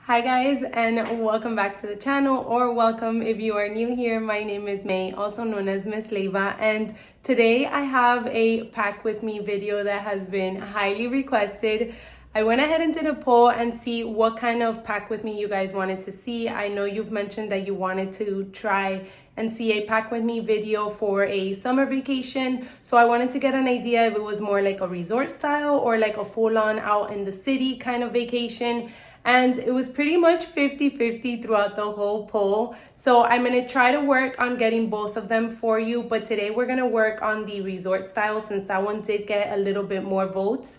Hi guys, and welcome back to the channel, or welcome if you are new here. My name is May, also known as Miss Leva, and today I have a pack with me video that has been highly requested. I went ahead and did a poll and see what kind of pack with me you guys wanted to see. I know you've mentioned that you wanted to try and see a pack with me video for a summer vacation. So I wanted to get an idea if it was more like a resort style or like a full-on out in the city kind of vacation. And it was pretty much 50-50 throughout the whole poll. So I'm gonna try to work on getting both of them for you, but today we're gonna work on the resort style since that one did get a little bit more votes.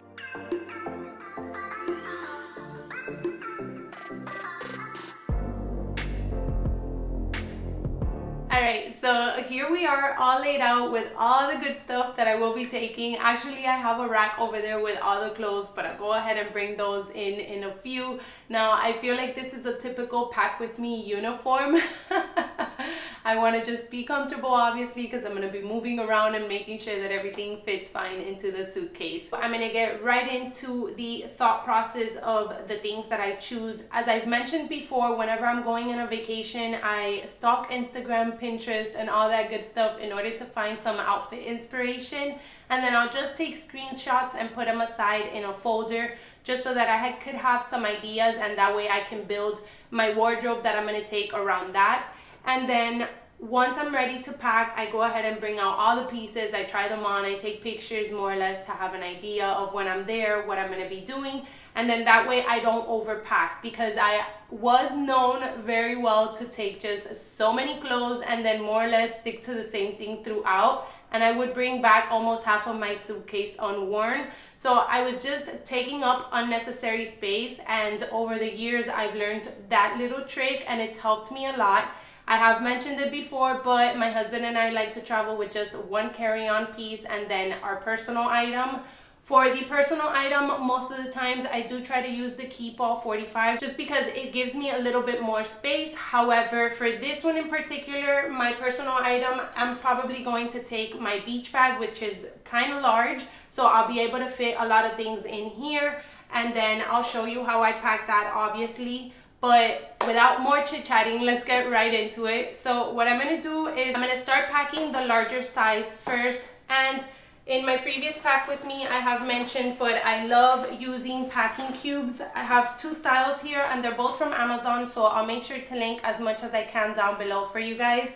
Alright, so here we are all laid out with all the good stuff that I will be taking. Actually, I have a rack over there with all the clothes, but I'll go ahead and bring those in a few. Now, I feel like this is a typical pack with me uniform. I want to just be comfortable, obviously, because I'm going to be moving around and making sure that everything fits fine into the suitcase. I'm going to get right into the thought process of the things that I choose. As I've mentioned before, whenever I'm going on a vacation, I stalk Instagram, Pinterest, and all that good stuff in order to find some outfit inspiration. And then I'll just take screenshots and put them aside in a folder just so that I could have some ideas, and that way I can build my wardrobe that I'm going to take around that. And then once I'm ready to pack, I go ahead and bring out all the pieces. I try them on. I take pictures more or less to have an idea of when I'm there, what I'm going to be doing. And then that way I don't overpack, because I was known very well to take just so many clothes and then more or less stick to the same thing throughout. And I would bring back almost half of my suitcase unworn. So I was just taking up unnecessary space. And over the years, I've learned that little trick and it's helped me a lot. I have mentioned it before, but my husband and I like to travel with just one carry-on piece and then our personal item. For the personal item, most of the times I do try to use the Keepall 45 just because it gives me a little bit more space. However, for this one in particular, my personal item, I'm probably going to take my beach bag, which is kind of large. So I'll be able to fit a lot of things in here. And then I'll show you how I pack that, obviously. But without more chit-chatting, let's get right into it. So what I'm going to do is I'm going to start packing the larger size first. And in my previous pack with me, I have mentioned, but I love using packing cubes. I have two styles here and they're both from Amazon, so I'll make sure to link as much as I can down below for you guys.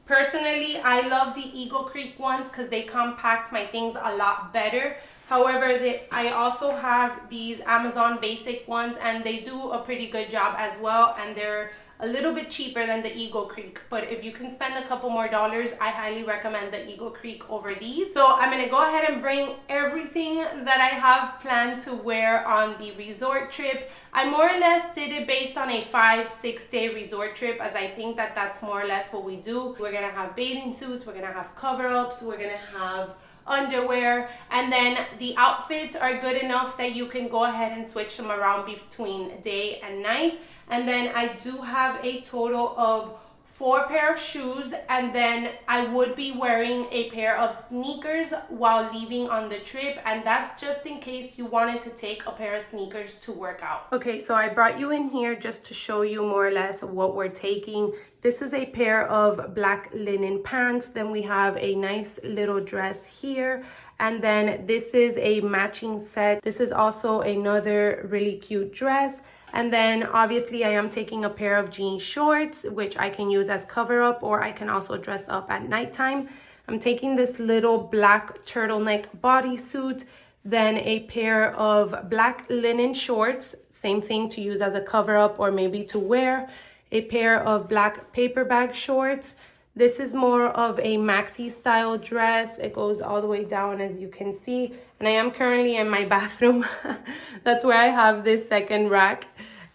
Personally, I love the Eagle Creek ones because they compact my things a lot better. However, I also have these Amazon basic ones and they do a pretty good job as well, and they're a little bit cheaper than the Eagle Creek. But if you can spend a couple more dollars, I highly recommend the Eagle Creek over these. So I'm going to go ahead and bring everything that I have planned to wear on the resort trip. I more or less did it based on a 5-6 day resort trip, as I think that that's more or less what we do. We're going to have bathing suits, we're going to have cover-ups, we're going to have underwear, and then the outfits are good enough that you can go ahead and switch them around between day and night. And then I do have a total of 4 pair of shoes, and then I would be wearing a pair of sneakers while leaving on the trip, and that's just in case you wanted to take a pair of sneakers to work out. Okay, so I brought you in here just to show you more or less what we're taking. This is a pair of black linen pants, then we have a nice little dress here, and then this is a matching set. This is also another really cute dress. And then obviously I am taking a pair of jean shorts, which I can use as cover up, or I can also dress up at nighttime. I'm taking this little black turtleneck bodysuit, then a pair of black linen shorts, same thing, to use as a cover up or maybe to wear, a pair of black paper bag shorts. This is more of a maxi style dress. It goes all the way down, as you can see. And I am currently in my bathroom. That's where I have this second rack.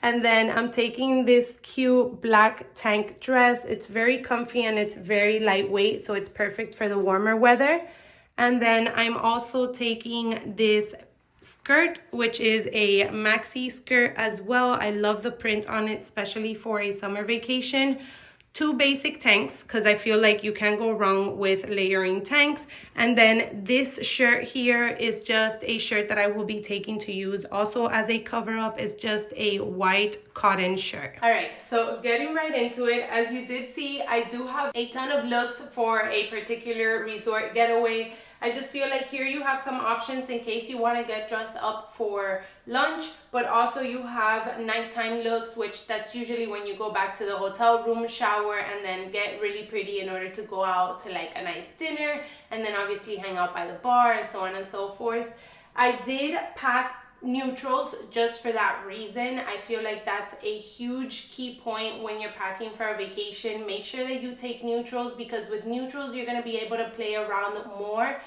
And then I'm taking this cute black tank dress. It's very comfy and it's very lightweight, so it's perfect for the warmer weather. And then I'm also taking this skirt, which is a maxi skirt as well. I love the print on it, especially for a summer vacation. two basic tanks because I feel like you can't go wrong with layering tanks. And then this shirt here is just a shirt that I will be taking to use also as a cover up. It's just a white cotton shirt. All right, so getting right into it, as you did see, I do have a ton of looks for a particular resort getaway. I just feel like here you have some options in case you want to get dressed up for lunch, but also you have nighttime looks, which that's usually when you go back to the hotel room, shower, and then get really pretty in order to go out to like a nice dinner, and then obviously hang out by the bar and so on and so forth. I did pack neutrals just for that reason. I feel like that's a huge key point when you're packing for a vacation. Make sure that you take neutrals, because with neutrals you're going to be able to play around more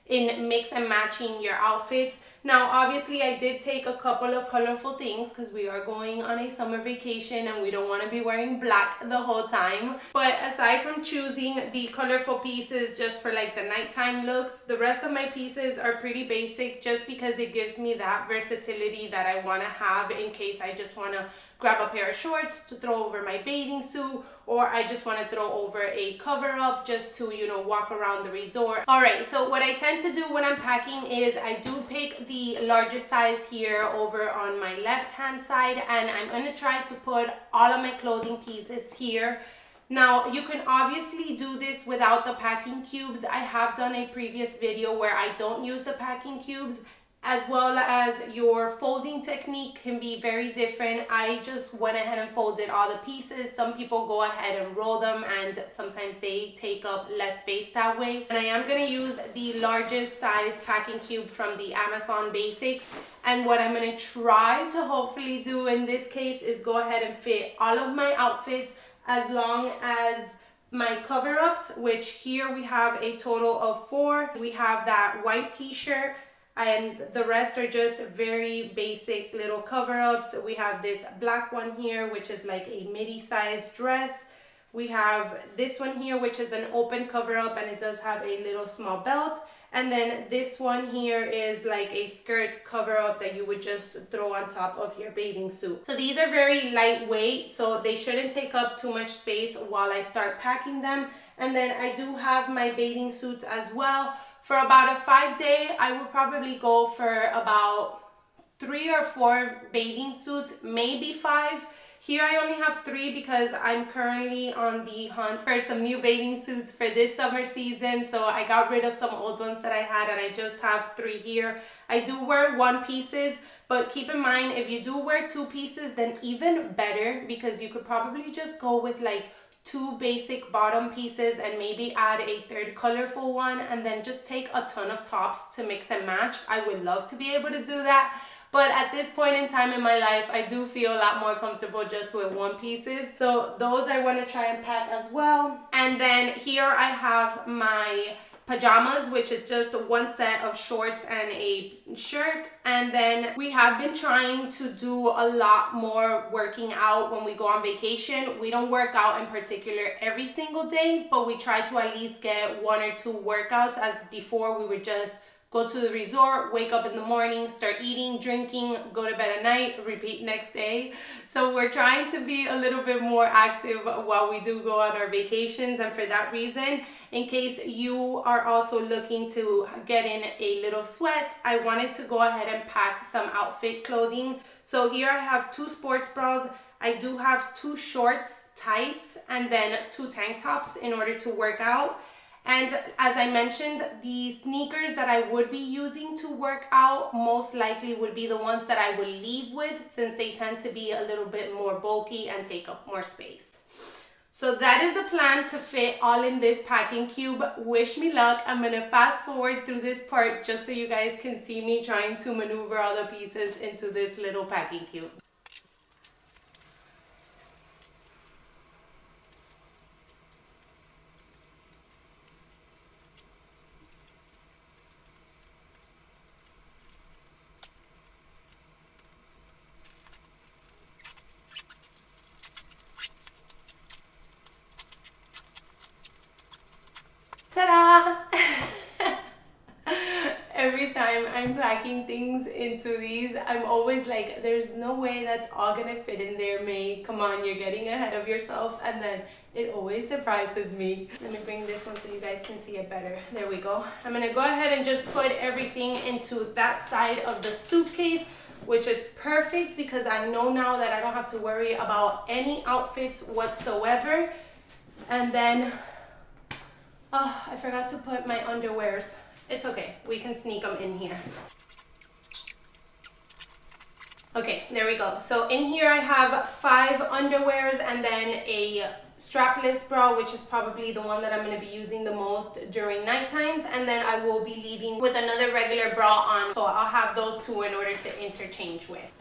in mix and matching your outfits. Now obviously I did take a couple of colorful things because we are going on a summer vacation and we don't want to be wearing black the whole time. But aside from choosing the colorful pieces just for like the nighttime looks, the rest of my pieces are pretty basic just because it gives me that versatility that I want to have in case I just want to grab a pair of shorts to throw over my bathing suit, or I just want to throw over a cover up just to, you know, walk around the resort. All right, so what I tend to do when I'm packing is I do pick the largest size here over on my left hand side, and I'm going to try to put all of my clothing pieces here. Now you can obviously do this without the packing cubes. I have done a previous video where I don't use the packing cubes, as well as your folding technique can be very different. I just went ahead and folded all the pieces. Some people go ahead and roll them, and sometimes they take up less space that way. And I am going to use the largest size packing cube from the Amazon Basics. And what I'm going to try to hopefully do in this case is go ahead and fit all of my outfits as long as my cover-ups, which here we have a total of 4. We have that white t-shirt, and the rest are just very basic little cover-ups. We have this black one here, which is like a midi-sized dress. We have this one here, which is an open cover-up, and it does have a little small belt. And then this one here is like a skirt cover-up that you would just throw on top of your bathing suit. So these are very lightweight, so they shouldn't take up too much space while I start packing them. And then I do have my bathing suits as well. For about a 5-day, I would probably go for about 3 or 4 bathing suits, maybe 5. Here I only have 3 because I'm currently on the hunt for some new bathing suits for this summer season. So I got rid of some old ones that I had, and I just have 3 here. I do wear 1 pieces, but keep in mind, if you do wear 2 pieces, then even better, because you could probably just go with like 2 basic bottom pieces and maybe add a 3rd colorful one, and then just take a ton of tops to mix and match. I would love to be able to do that, but at this point in time in my life, I do feel a lot more comfortable just with 1 pieces. So those I want to try and pack as well. And then here I have my pajamas, which is just 1 set of shorts and a shirt. And then we have been trying to do a lot more working out when we go on vacation. We don't work out in particular every single day, but we try to at least get 1 or 2 workouts, as before we would just go to the resort, wake up in the morning, start eating, drinking, go to bed at night, repeat next day. So we're trying to be a little bit more active while we do go on our vacations. And for that reason, in case you are also looking to get in a little sweat, I wanted to go ahead and pack some outfit clothing. So here I have 2 sports bras. I do have 2 shorts, tights, and then 2 tank tops in order to work out. And as I mentioned, the sneakers that I would be using to work out most likely would be the ones that I would leave with, since they tend to be a little bit more bulky and take up more space. So that is the plan to fit all in this packing cube. Wish me luck. I'm going to fast forward through this part just so you guys can see me trying to maneuver all the pieces into this little packing cube. Ta-da! Every time I'm packing things into these, I'm always like, there's no way that's all gonna fit in there, May. Come on, you're getting ahead of yourself. And then it always surprises me. Let me bring this one so you guys can see it better. There we go. I'm gonna go ahead and just put everything into that side of the suitcase, which is perfect because I know now that I don't have to worry about any outfits whatsoever. And then, oh, I forgot to put my underwears. It's okay, we can sneak them in here. Okay, there we go. So in here I have 5 underwears and then a strapless bra, which is probably the one that I'm going to be using the most during night times. And then I will be leaving with another regular bra on. So I'll have those 2 in order to interchange with.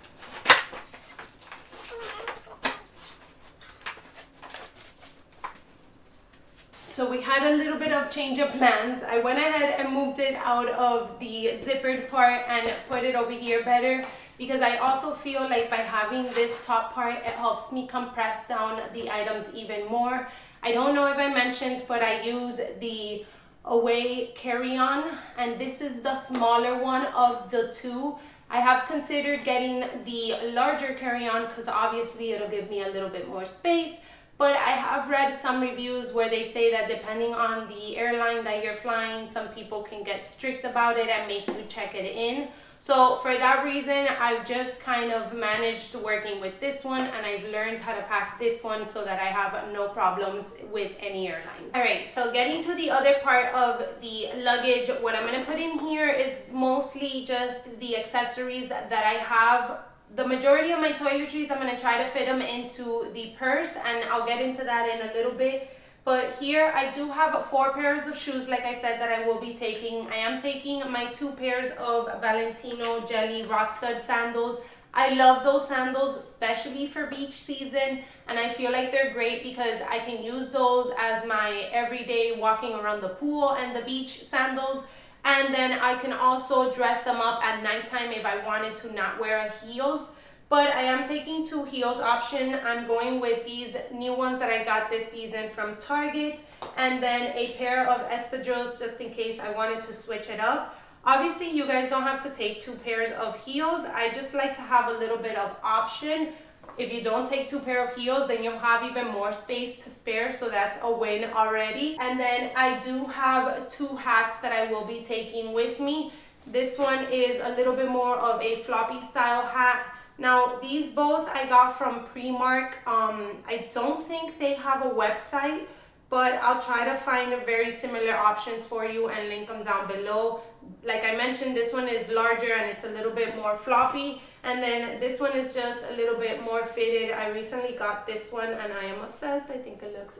So we had a little bit of change of plans. I went ahead and moved it out of the zippered part and put it over here better, because I also feel like by having this top part, it helps me compress down the items even more. I don't know if I mentioned, but I use the Away carry-on, and this is the smaller one of the 2. I have considered getting the larger carry-on because obviously it'll give me a little bit more space. But I have read some reviews where they say that depending on the airline that you're flying, some people can get strict about it and make you check it in. So for that reason, I've just kind of managed working with this one, and I've learned how to pack this one so that I have no problems with any airlines. All right, so getting to the other part of the luggage, what I'm gonna put in here is mostly just the accessories that I have. The majority of my toiletries, I'm going to try to fit them into the purse, and I'll get into that in a little bit. But here I do have 4 pairs of shoes, like I said, that I will be taking. I am taking my 2 pairs of Valentino Jelly Rock Stud sandals. I love those sandals, especially for beach season, and I feel like they're great because I can use those as my everyday walking around the pool and the beach sandals. And then I can also dress them up at nighttime if I wanted to not wear heels. But I am taking 2 heels option. I'm going with these new ones that I got this season from Target, and then a pair of espadrilles just in case I wanted to switch it up. Obviously, you guys don't have to take 2 pairs of heels. I just like to have a little bit of option. If you don't take 2 pair of heels, then you'll have even more space to spare, so that's a win already. And then I do have 2 hats that I will be taking with me. This one is a little bit more of a floppy style hat. Now, these both I got from Primark. I don't think they have a website, but I'll try to find very similar options for you and link them down below. Like I mentioned, this one is larger and it's a little bit more floppy. And then this one is just a little bit more fitted. I recently got this one and I am obsessed. I think it looks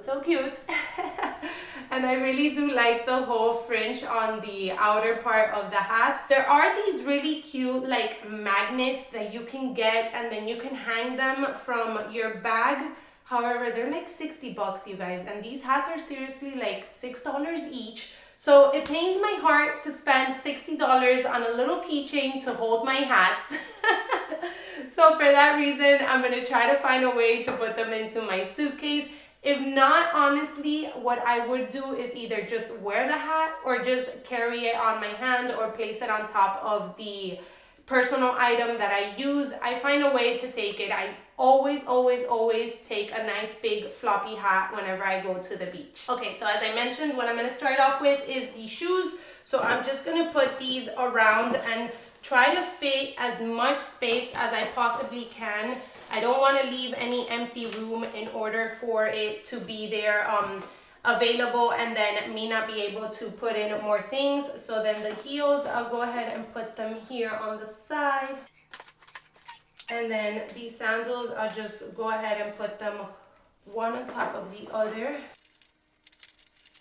so cute. And I really do like the whole fringe on the outer part of the hat. There are these really cute like magnets that you can get, and then you can hang them from your bag. However, they're like 60 bucks, you guys. And these hats are seriously like $6 each. So it pains my heart to spend $60 on a little keychain to hold my hats. So for that reason, I'm going to try to find a way to put them into my suitcase. If not, honestly, what I would do is either just wear the hat or just carry it on my hand or place it on top of the personal item that I use. I find a way to take it. I always take a nice big floppy hat whenever I go to the beach. Okay, so as I mentioned, what I'm going to start off with is the shoes. So I'm just going to put these around and try to fit as much space as I possibly can. I don't want to leave any empty room in order for it to be there available and then me not be able to put in more things. So then the heels, I'll go ahead and put them here on the side. And then these sandals, I'll just go ahead and put them one on top of the other.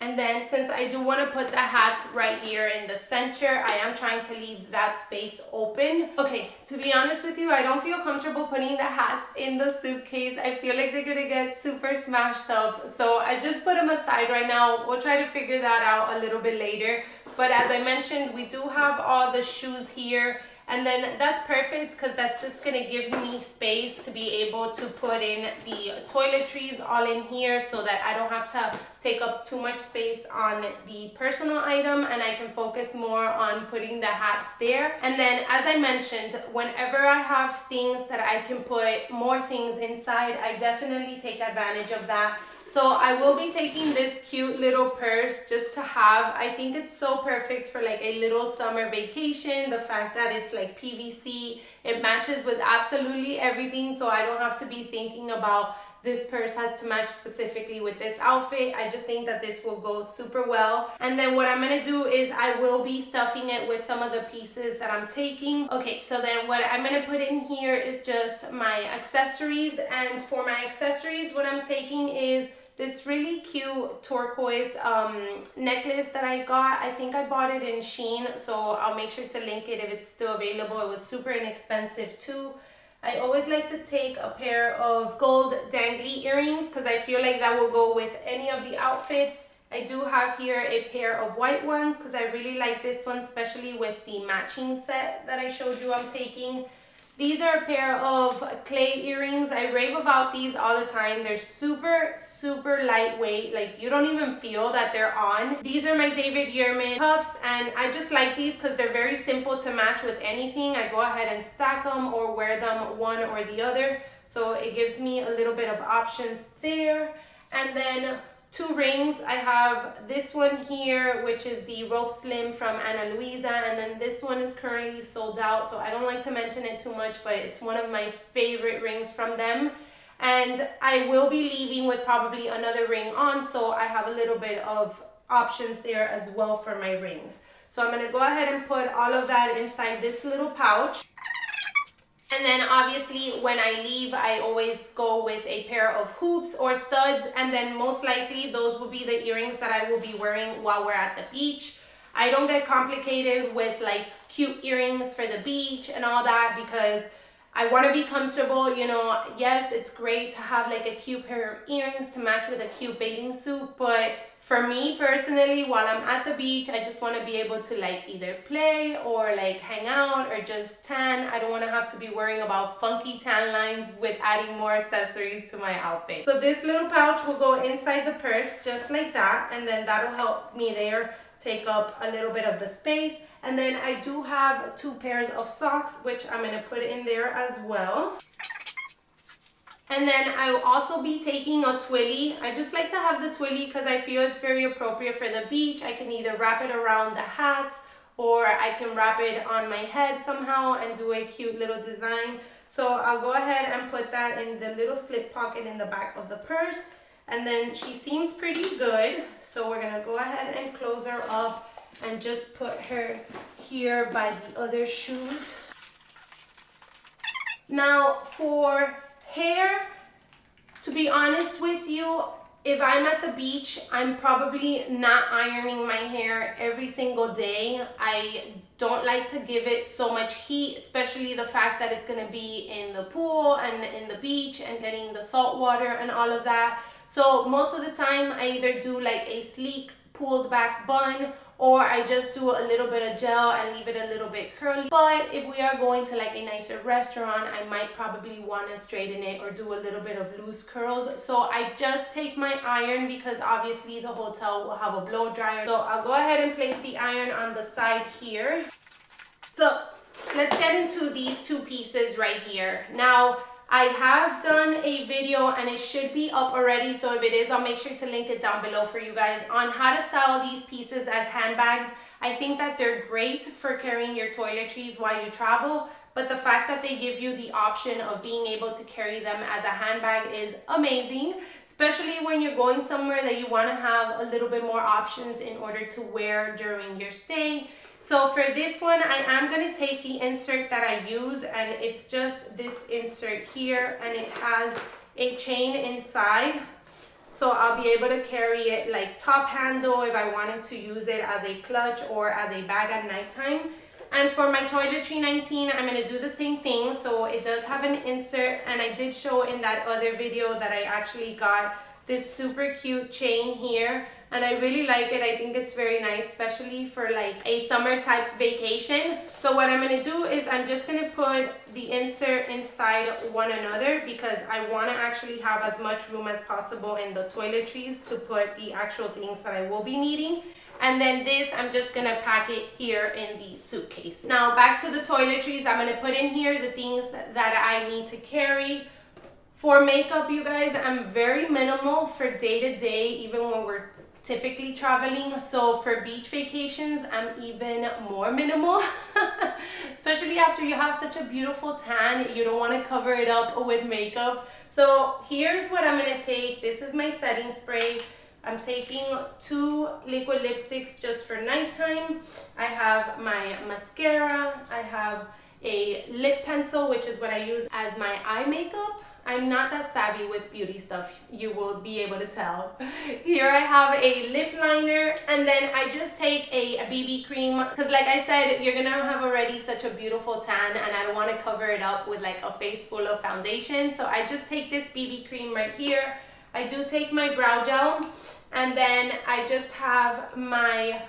And then since I do want to put the hat right here in the center, I am trying to leave that space open. Okay, to be honest with you, I don't feel comfortable putting the hats in the suitcase. I feel like they're gonna get super smashed up. So I just put them aside right now. We'll try to figure that out a little bit later. But as I mentioned, we do have all the shoes here. And then that's perfect because that's just gonna give me space to be able to put in the toiletries all in here so that I don't have to take up too much space on the personal item, and I can focus more on putting the hats there. And then, as I mentioned, whenever I have things that I can put more things inside, I definitely take advantage of that. So I will be taking this cute little purse just to have. I think it's so perfect for like a little summer vacation. The fact that it's like PVC, it matches with absolutely everything, so I don't have to be thinking about this purse has to match specifically with this outfit. I just think that this will go super well. And then what I'm gonna do is I will be stuffing it with some of the pieces that I'm taking. Okay, so then what I'm gonna put in here is just my accessories. And for my accessories, what I'm taking is this really cute turquoise necklace that I got. I think I bought it in Shein, so I'll make sure to link it if it's still available. It was super inexpensive too. I always like to take a pair of gold dangly earrings because I feel like that will go with any of the outfits. I do have here a pair of white ones because I really like this one, especially with the matching set that I showed you I'm taking. These are a pair of clay earrings. I rave about these all the time. They're super, super lightweight. Like, you don't even feel that they're on. These are my David Yurman puffs, and I just like these because they're very simple to match with anything. I go ahead and stack them or wear them one or the other. So it gives me a little bit of options there. And then 2 rings. I have this one here, which is the rope slim from Ana Luisa, and then this one is currently sold out, so I don't like to mention it too much, but it's one of my favorite rings from them. And I will be leaving with probably another ring on, so I have a little bit of options there as well for my rings. So I'm going to go ahead and put all of that inside this little pouch. And then obviously when I leave, I always go with a pair of hoops or studs, and then most likely those will be the earrings that I will be wearing while we're at the beach. I don't get complicated with like cute earrings for the beach and all that because I want to be comfortable. You know, yes, it's great to have like a cute pair of earrings to match with a cute bathing suit, but for me personally, while I'm at the beach, I just want to be able to like either play or like hang out or just tan. I don't want to have to be worrying about funky tan lines with adding more accessories to my outfit. So this little pouch will go inside the purse just like that, and then that'll help me there take up a little bit of the space. And then I do have 2 pairs of socks, which I'm going to put in there as well. And then I will also be taking a twilly. I just like to have the twilly because I feel it's very appropriate for the beach. I can either wrap it around the hats or I can wrap it on my head somehow and do a cute little design. So I'll go ahead and put that in the little slip pocket in the back of the purse. And then she seems pretty good. So we're gonna go ahead and close her up and just put her here by the other shoes. Now for hair, to be honest with you, if I'm at the beach, I'm probably not ironing my hair every single day. I don't like to give it so much heat, especially the fact that it's gonna be in the pool and in the beach and getting the salt water and all of that. So most of the time I either do like a sleek pulled back bun, or I just do a little bit of gel and leave it a little bit curly. But if we are going to like a nicer restaurant, I might probably want to straighten it or do a little bit of loose curls. So I just take my iron because obviously the hotel will have a blow dryer. So I'll go ahead and place the iron on the side here. So let's get into these 2 pieces right here. Now, I have done a video and it should be up already, so if it is, I'll make sure to link it down below for you guys on how to style these pieces as handbags. I think that they're great for carrying your toiletries while you travel, but the fact that they give you the option of being able to carry them as a handbag is amazing, especially when you're going somewhere that you want to have a little bit more options in order to wear during your stay. So for this one, I am going to take the insert that I use, and it's just this insert here, and it has a chain inside. So I'll be able to carry it like top handle if I wanted to use it as a clutch or as a bag at nighttime. And for my toiletry 19, I'm going to do the same thing. So it does have an insert, and I did show in that other video that I actually got this super cute chain here and I really like it. I think it's very nice, especially for like a summer type vacation. So what I'm gonna do is I'm just gonna put the insert inside one another because I wanna actually have as much room as possible in the toiletries to put the actual things that I will be needing. And then this, I'm just gonna pack it here in the suitcase. Now back to the toiletries, I'm gonna put in here the things that I need to carry. For makeup, you guys, I'm very minimal for day to day, even when we're typically traveling. So for beach vacations, I'm even more minimal, especially after you have such a beautiful tan. You don't wanna cover it up with makeup. So here's what I'm gonna take. This is my setting spray. I'm taking 2 liquid lipsticks just for nighttime. I have my mascara. I have a lip pencil, which is what I use as my eye makeup. I'm not that savvy with beauty stuff, you will be able to tell. Here I have a lip liner, and then I just take a BB cream because like I said, you're gonna have already such a beautiful tan and I don't want to cover it up with like a face full of foundation. So I just take this BB cream right here. I do take my brow gel, and then I just have my,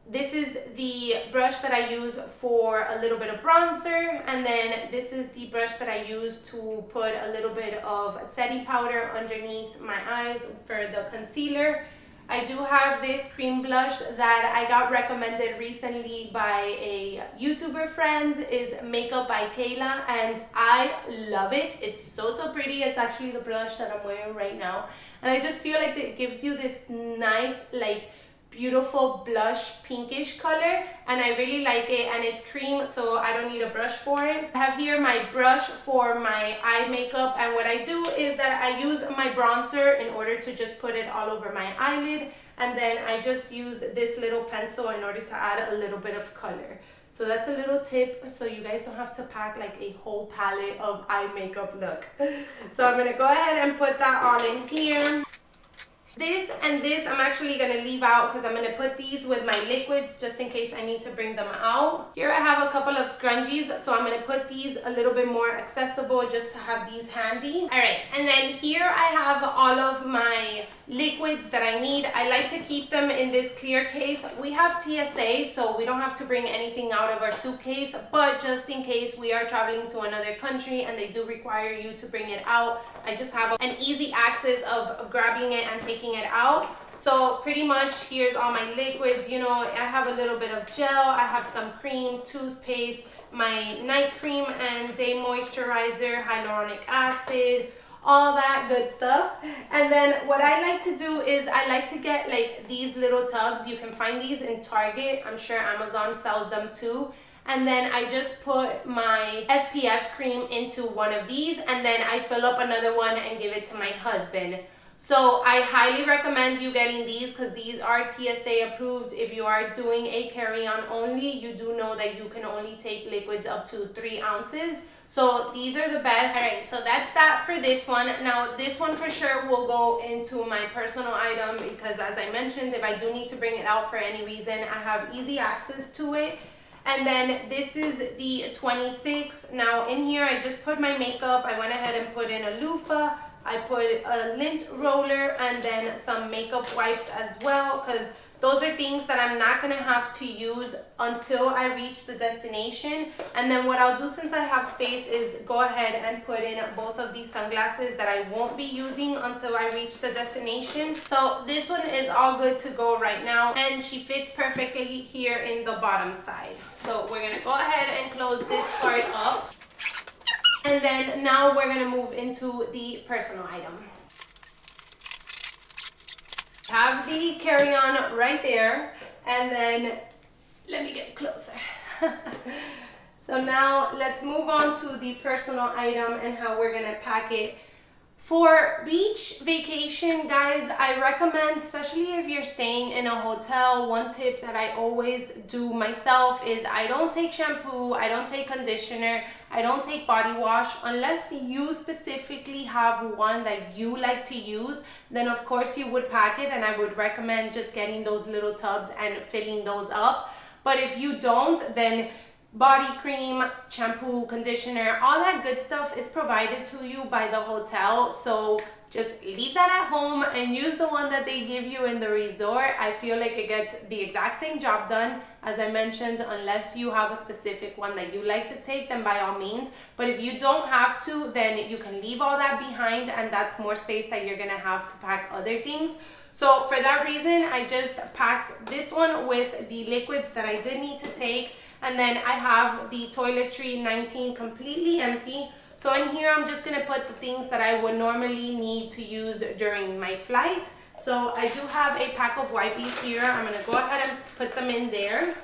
this is the brush that I use for a little bit of bronzer, and then this is the brush that I use to put a little bit of setting powder underneath my eyes for the concealer. I do have this cream blush that I got recommended recently by a YouTuber friend, is Makeup by Kayla, and I love it. It's so pretty. It's actually the blush that I'm wearing right now, and I just feel like it gives you this nice, like, beautiful blush pinkish color, and I really like it, and it's cream, so I don't need a brush for it. I have here my brush for my eye makeup, and what I do is that I use my bronzer in order to just put it all over my eyelid, and then I just use this little pencil in order to add a little bit of color. So that's a little tip, so you guys don't have to pack like a whole palette of eye makeup look. So I'm gonna go ahead and put that all in here. This and this I'm actually going to leave out because I'm going to put these with my liquids just in case I need to bring them out. Here I have a couple of scrunchies, so I'm going to put these a little bit more accessible just to have these handy. Alright, and then here I have all of my liquids that I need. I like to keep them in this clear case. We have TSA, so we don't have to bring anything out of our suitcase, but just in case we are traveling to another country and they do require you to bring it out, I just have an easy access of grabbing it and taking it out. So pretty much here's all my liquids. You know, I have a little bit of gel, I have some cream, toothpaste, my night cream and day moisturizer, hyaluronic acid, all that good stuff. And then what I like to do is I like to get like these little tubs. You can find these in Target. I'm sure Amazon sells them too. And then I just put my SPF cream into one of these, and then I fill up another one and give it to my husband. So I highly recommend you getting these because these are TSA approved. If you are doing a carry-on only, you do know that you can only take liquids up to 3 ounces. So these are the best. All right, so that's that for this one. Now this one for sure will go into my personal item because, as I mentioned, if I do need to bring it out for any reason, I have easy access to it. And then this is the 26. Now in here I just put my makeup. I went ahead and put in a loofah. I put a lint roller and then some makeup wipes as well, because those are things that I'm not going to have to use until I reach the destination. And then what I'll do, since I have space, is go ahead and put in both of these sunglasses that I won't be using until I reach the destination. So this one is all good to go right now, and she fits perfectly here in the bottom side. So we're going to go ahead and close this part up. And then now we're going to move into the personal item. Have the carry-on right there, and then let me get closer. So now let's move on to the personal item and how we're gonna pack it. For beach vacation, guys, I recommend, especially if you're staying in a hotel, one tip that I always do myself is I don't take shampoo, I don't take conditioner, I don't take body wash unless you specifically have one that you like to use. Then of course you would pack it, and I would recommend just getting those little tubs and filling those up. But if you don't, then body cream, shampoo, conditioner, all that good stuff is provided to you by the hotel. So just leave that at home and use the one that they give you in the resort. I feel like it gets the exact same job done. As I mentioned, unless you have a specific one that you like to take, then by all means. But if you don't have to, then you can leave all that behind, and that's more space that you're gonna have to pack other things. So for that reason, I just packed this one with the liquids that I did need to take. And then I have the toiletry 19 completely empty. So in here, I'm just gonna put the things that I would normally need to use during my flight. So I do have a pack of wipes here. I'm gonna go ahead and put them in there.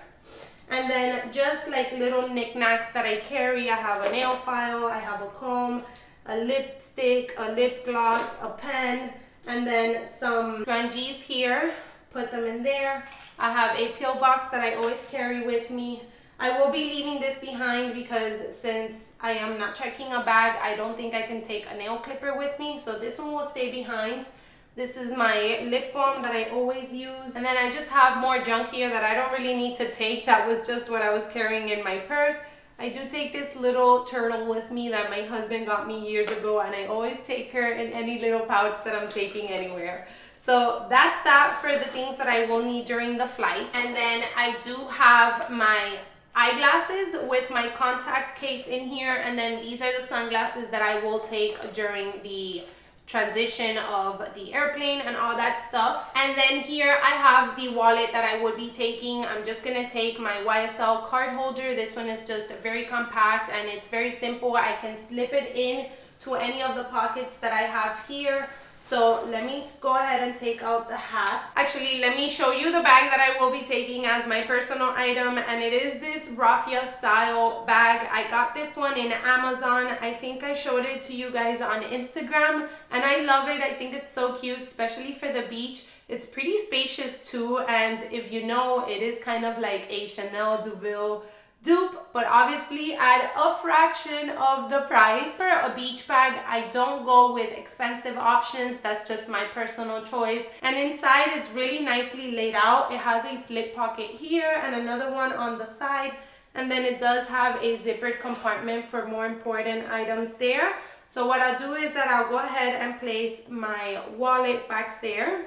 And then just like little knickknacks that I carry, I have a nail file, I have a comb, a lipstick, a lip gloss, a pen, and then some scrunchies here. Put them in there. I have a peel box that I always carry with me. I will be leaving this behind because since I am not checking a bag, I don't think I can take a nail clipper with me. So this one will stay behind. This is my lip balm that I always use. And then I just have more junk here that I don't really need to take. That was just what I was carrying in my purse. I do take this little turtle with me that my husband got me years ago, and I always take her in any little pouch that I'm taking anywhere. So that's that for the things that I will need during the flight. And then I do have my eyeglasses with my contact case in here, and then these are the sunglasses that I will take during the transition of the airplane and all that stuff. And then here I have the wallet that I would be taking. I'm just gonna take my YSL card holder. This one is just very compact and it's very simple. I can slip it in to any of the pockets that I have here. So let me go ahead and take out the hats. Actually, let me show you the bag that I will be taking as my personal item, and it is this raffia style bag. I got this one in Amazon. I think I showed it to you guys on Instagram, and I love it. I think it's so cute, especially for the beach. It's pretty spacious too, and if you know, it is kind of like a Chanel Duville dupe, but obviously at a fraction of the price. For a beach bag, I don't go with expensive options. That's just my personal choice. And inside is really nicely laid out. It has a slip pocket here and another one on the side, and then it does have a zippered compartment for more important items there. So what I'll do is that I'll go ahead and place my wallet back there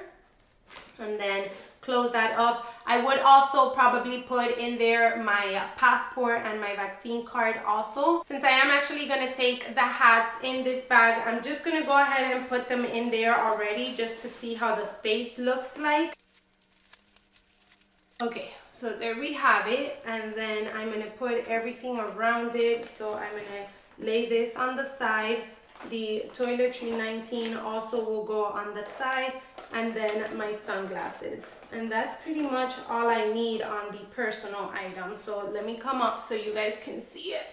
and then close that up. I would also probably put in there my passport and my vaccine card also. Since I am actually gonna take the hats in this bag, I'm just gonna go ahead and put them in there already just to see how the space looks like. Okay, so there we have it, and then I'm gonna put everything around it. So I'm gonna lay this on the side. The toiletry 19 also will go on the side, and then my sunglasses. And that's pretty much all I need on the personal items. So let me come up so you guys can see it.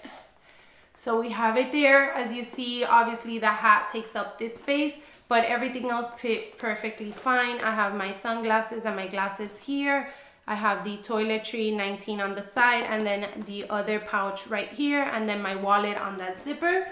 So we have it there. As you see, obviously the hat takes up this space, but everything else fit perfectly fine. I have my sunglasses and my glasses here. I have the toiletry 19 on the side, and then the other pouch right here, and then my wallet on that zipper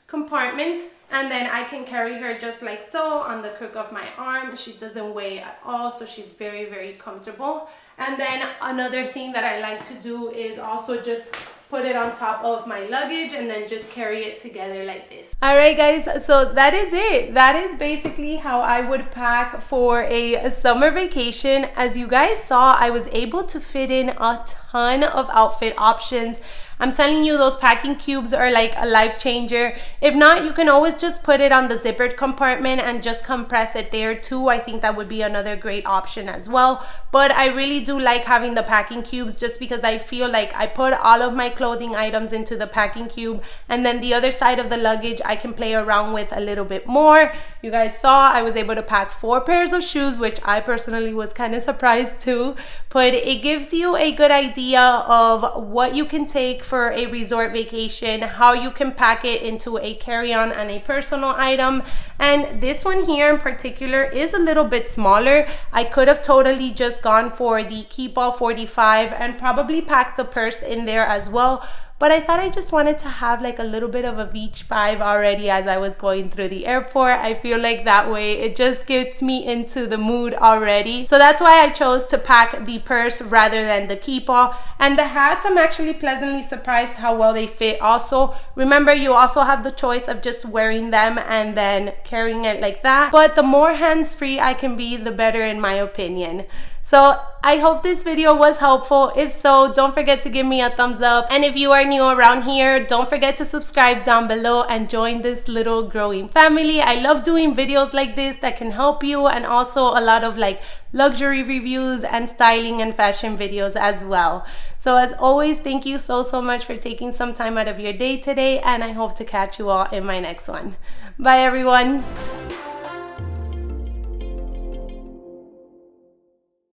compartment. And then I can carry her just like so on the crook of my arm. She doesn't weigh at all, so she's very, very comfortable. And then another thing that I like to do is also just put it on top of my luggage and then just carry it together like this. All right, guys, so that is it. That is basically how I would pack for a summer vacation. As you guys saw, I was able to fit in a ton of outfit options. I'm telling you, those packing cubes are like a life changer. If not, you can always just put it on the zippered compartment and just compress it there too. I think that would be another great option as well. But I really do like having the packing cubes just because I feel like I put all of my clothing items into the packing cube, and then the other side of the luggage I can play around with a little bit more. You guys saw I was able to pack 4 pairs of shoes, which I personally was kind of surprised too. But it gives you a good idea of what you can take for a resort vacation, how you can pack it into a carry-on and a personal item. And this one here in particular is a little bit smaller. I could have totally just gone for the Keep All 45 and probably packed the purse in there as well. but I thought I just wanted to have like a little bit of a beach vibe already as I was going through the airport. I feel like that way it just gets me into the mood already. So that's why I chose to pack the purse rather than the keepaw. And the hats, I'm actually pleasantly surprised how well they fit also. Remember, you also have the choice of just wearing them and then carrying it like that, but the more hands-free I can be, the better in my opinion. So I hope this video was helpful. If so, don't forget to give me a thumbs up. And if you are new around here, don't forget to subscribe down below and join this little growing family. I love doing videos like this that can help you, and also a lot of like luxury reviews and styling and fashion videos as well. So as always, thank you so much for taking some time out of your day today, and I hope to catch you all in my next one. Bye everyone.